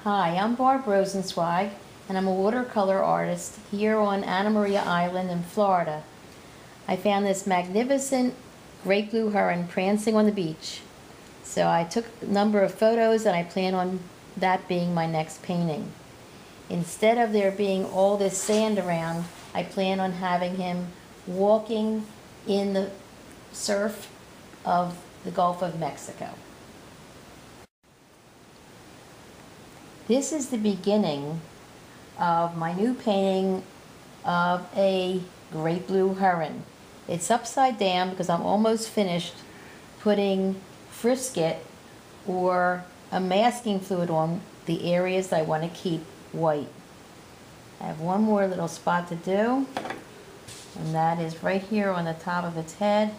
Hi, I'm Barb Rosenzweig, and I'm a watercolor artist here on Anna Maria Island in Florida. I found this magnificent great blue heron prancing on the beach. So I took a number of photos and I plan on that being my next painting. Instead of there being all this sand around, I plan on having him walking in the surf of the Gulf of Mexico. This is the beginning of my new painting of a great blue heron. It's upside down because I'm almost finished putting frisket or a masking fluid on the areas I want to keep white. I have one more little spot to do, and that is right here on the top of its head,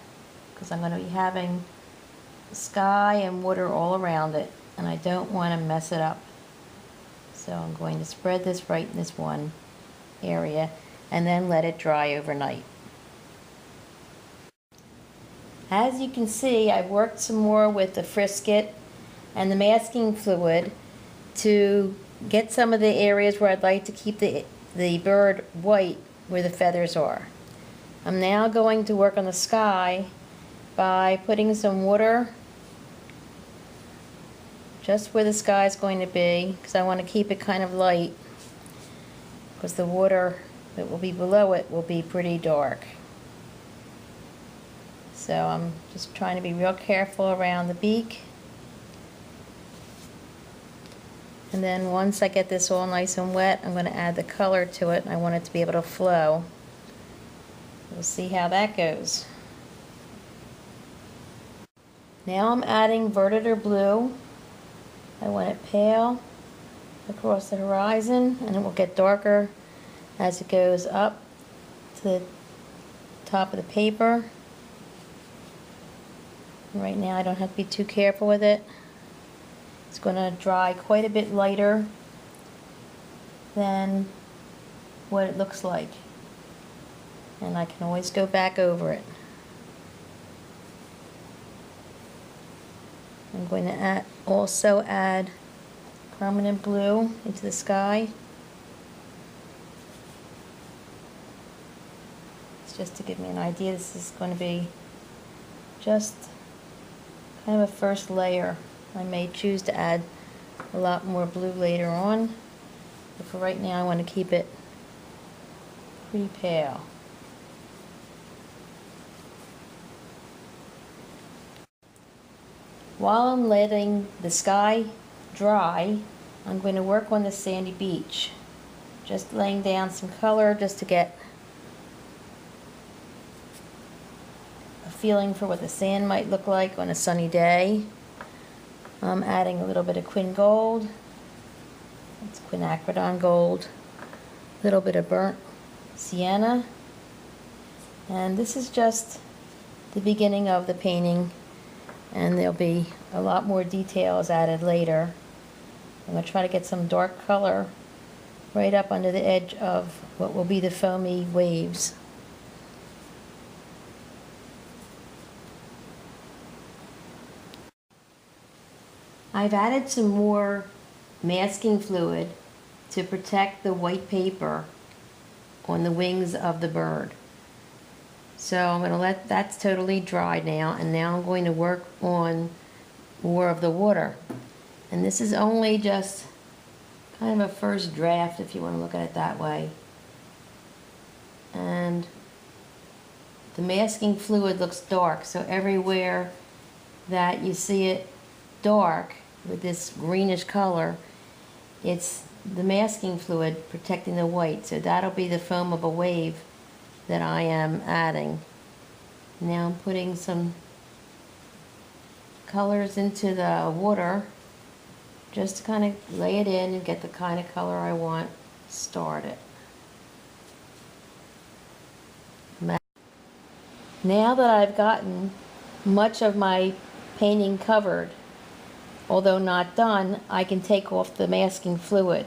because I'm going to be having sky and water all around it, and I don't want to mess it up. So I'm going to spread this right in this one area and then let it dry overnight. As you can see, I've worked some more with the frisket and the masking fluid to get some of the areas where I'd like to keep the bird white where the feathers are. I'm now going to work on the sky by putting some water just where the sky is going to be, because I want to keep it kind of light, because the water that will be below it will be pretty dark. So I'm just trying to be real careful around the beak. And then once I get this all nice and wet, I'm going to add the color to it, and I want it to be able to flow. We'll see how that goes. Now I'm adding Vertitor Blue. I want it pale across the horizon, and it will get darker as it goes up to the top of the paper. Right now I don't have to be too careful with it. It's going to dry quite a bit lighter than what it looks like, and I can always go back over it. I'm going to also add permanent blue into the sky. It's just to give me an idea. This is going to be just kind of a first layer. I may choose to add a lot more blue later on, but for right now I want to keep it pretty pale. While I'm letting the sky dry, I'm going to work on the sandy beach. Just laying down some color just to get a feeling for what the sand might look like on a sunny day. I'm adding a little bit of Quin Gold. It's quinacridone gold. A little bit of burnt sienna. And this is just the beginning of the painting, and there'll be a lot more details added later. I'm going to try to get some dark color right up under the edge of what will be the foamy waves. I've added some more masking fluid to protect the white paper on the wings of the bird. So I'm going to let that's totally dry now, and now I'm going to work on more of the water. And this is only just kind of a first draft, if you want to look at it that way. And the masking fluid looks dark, so everywhere that you see it dark with this greenish color, it's the masking fluid protecting the white. So that'll be the foam of a wave that I am adding. Now I'm putting some colors into the water just to kind of lay it in and get the kind of color I want started. Now that I've gotten much of my painting covered, although not done, I can take off the masking fluid.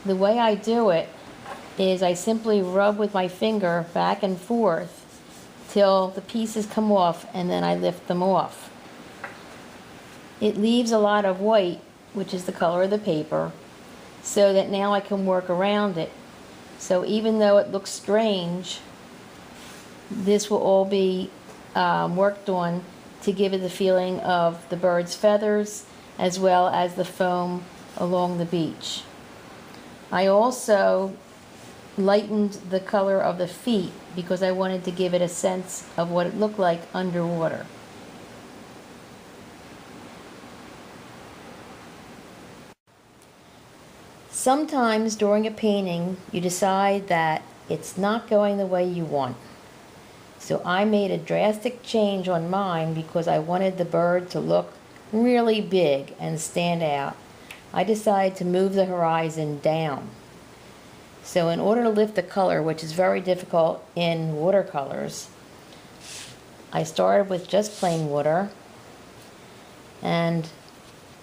The way I do it is I simply rub with my finger back and forth till the pieces come off, and then I lift them off. It leaves a lot of white, which is the color of the paper, so that now I can work around it. So even though it looks strange, this will all be worked on to give it the feeling of the bird's feathers as well as the foam along the beach. I also lightened the color of the feet because I wanted to give it a sense of what it looked like underwater. Sometimes during a painting you decide that it's not going the way you want. So I made a drastic change on mine because I wanted the bird to look really big and stand out. I decided to move the horizon down. So in order to lift the color, which is very difficult in watercolors, I started with just plain water and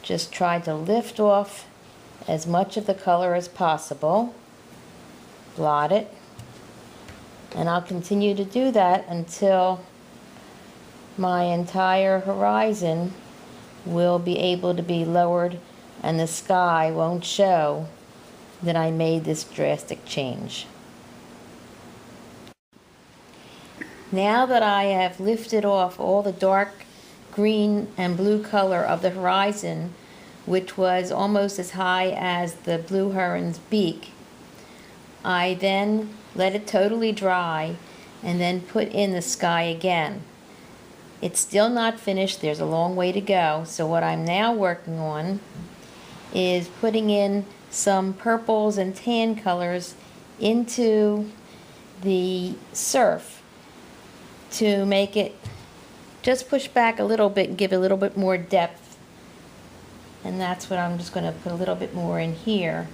just tried to lift off as much of the color as possible, blot it, and I'll continue to do that until my entire horizon will be able to be lowered and the sky won't show that I made this drastic change. Now that I have lifted off all the dark green and blue color of the horizon, which was almost as high as the blue heron's beak, I then let it totally dry and then put in the sky again. It's still not finished, there's a long way to go, so what I'm now working on is putting in some purples and tan colors into the surf to make it just push back a little bit and give it a little bit more depth. And that's what I'm just going to put a little bit more in here.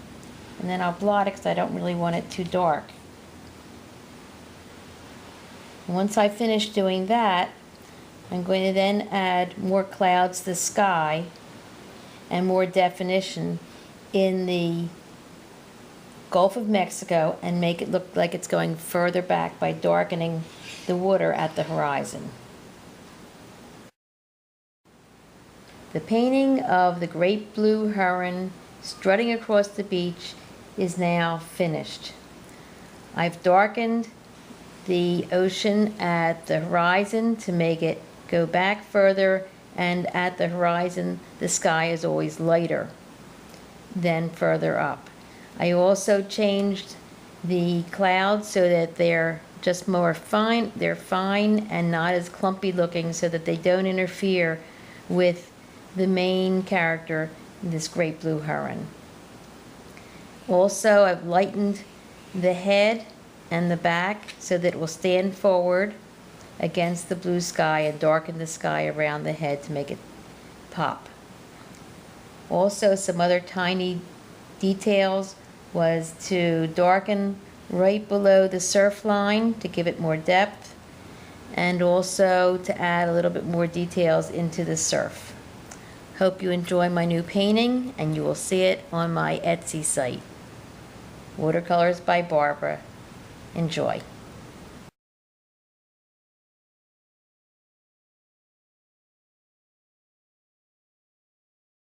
And then I'll blot it because I don't really want it too dark. Once I finish doing that, I'm going to then add more clouds to the sky and more definition in the Gulf of Mexico and make it look like it's going further back by darkening the water at the horizon. The painting of the great blue heron strutting across the beach is now finished. I've darkened the ocean at the horizon to make it go back further, and at the horizon the sky is always lighter than further up. I also changed the clouds so that they're just more fine, they're fine and not as clumpy looking, so that they don't interfere with the main character, this great blue heron. Also, I've lightened the head and the back so that it will stand forward against the blue sky and darken the sky around the head to make it pop. Also, some other tiny details was to darken right below the surf line to give it more depth, and also to add a little bit more details into the surf. Hope you enjoy my new painting, and you will see it on my Etsy site. Watercolors by Barbara. Enjoy.